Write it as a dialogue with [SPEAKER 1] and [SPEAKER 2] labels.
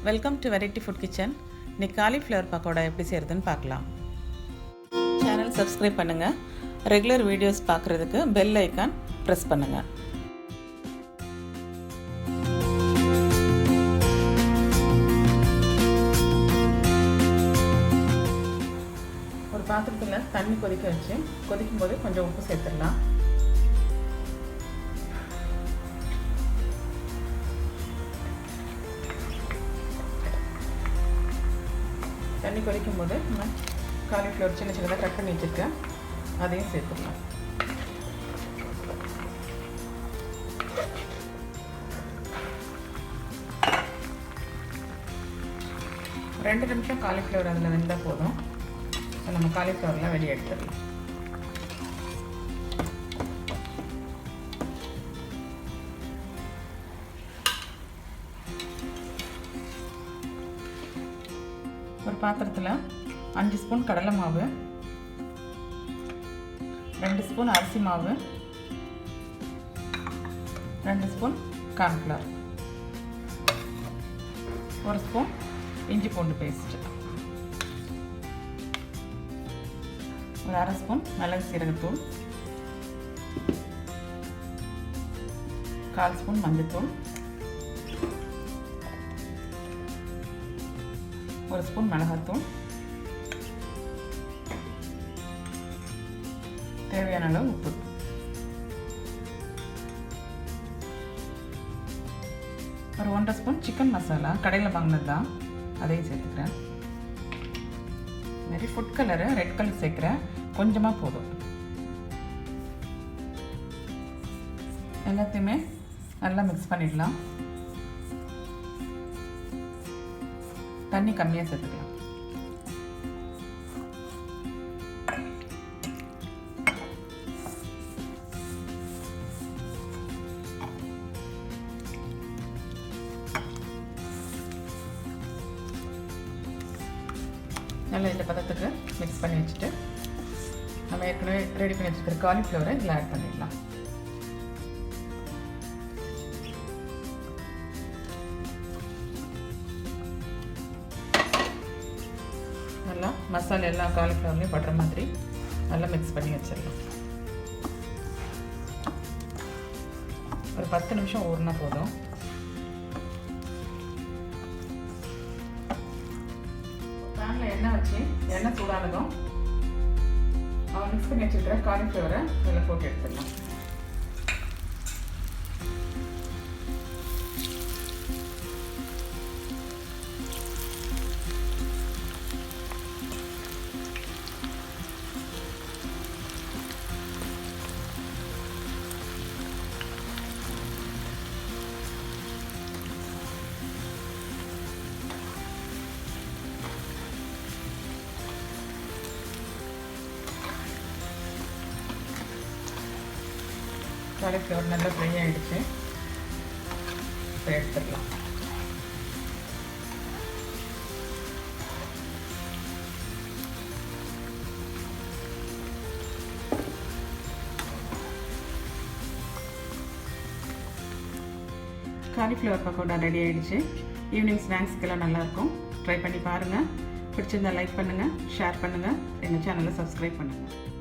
[SPEAKER 1] Welcome to variety food kitchen. இன்னைக்கு cauliflower pakoda எப்படி செய்கிறதுன்னு பார்க்கலாம். சேனல் சப்ஸ்கிரைப் பண்ணுங்கள். ரெகுலர் வீடியோஸ் பார்க்குறதுக்கு பெல் ஐக்கான் ப்ரெஸ் பண்ணுங்கள். ஒரு பாத்திரத்தில் தண்ணி கொதிக்க வச்சு கொதிக்கும் போது கொஞ்சம் உப்பு சேர்த்துடலாம். தண்ணி கொதிக்கும் போது நம்ம காலிஃப்ளவர் சின்ன சின்னதாக கட் பண்ணி வச்சுருக்கேன், அதையும் சேர்த்துக்கலாம். ரெண்டு நிமிஷம் காலிஃப்ளவர் அதில் வெந்தால் போதும். நம்ம காலிஃப்ளவர்லாம் வெளியே எடுத்துடலாம். ஒரு பாத்திரத்தில் 5 ஸ்பூன் கடலை மாவு, 2 ஸ்பூன் அரிசி மாவு, 2 ஸ்பூன் கார்ன்ஃப்ளவர், 1 ஸ்பூன் இஞ்சி பூண்டு பேஸ்ட்டு, ஒரு அரை ஸ்பூன் மிளகு சீரகத்தூள், 1/4 ஸ்பூன் மஞ்சள்தூள், 1 ஸ்பூன் மிளகாத்தூள், தேவையான அளவு உப்பு. ஒரு 1.5 ஸ்பூன் சிக்கன் மசாலா, கடையில் வாங்கினது தான், அதையும் சேர்த்துக்கிறேன். இதுமாரி ஃபுட் கலரு ரெட் கலர் சேர்க்குறேன், கொஞ்சமாக போதும். எல்லாத்தையுமே நல்லா மிக்ஸ் பண்ணிடலாம். தண்ணி கம்மியாக சேர்த்துக்கலாம். நல்லா இந்த பதத்துக்கு மிக்ஸ் பண்ணி வச்சுட்டு நம்ம ஏற்கனவே ரெடி பண்ணி வச்சுருக்கிற காலிஃப்ளவரை இதில் ஆட் பண்ணிடலாம். நல்லா மசாலா எல்லா காலிஃப்ளவர்லையும் படுற மாதிரி நல்லா மிக்ஸ் பண்ணி வச்சிடலாம். ஒரு 10 நிமிஷம் ஊறினா போதும். பேனில் எண்ணெய் வச்சு எண்ணெய் சூடானதும் மிக்ஸ் பண்ணி வச்சுருக்கிற காலிஃப்ளவரை இதில் போட்டு எடுத்துடலாம். காலிஃப்ளவர் நல்லா ஃப்ரை ஆகிடுச்சு, இப்போ எடுத்துடலாம். காலிஃப்ளவர் பக்கோடா ரெடி ஆகிடுச்சு. ஈவினிங் ஸ்நாக்ஸ்க்கெல்லாம் நல்லாயிருக்கும். ட்ரை பண்ணி பாருங்கள். பிடிச்சிருந்தால் லைக் பண்ணுங்கள், ஷேர் பண்ணுங்கள், எங்கள் சேனலை சப்ஸ்கிரைப் பண்ணுங்கள்.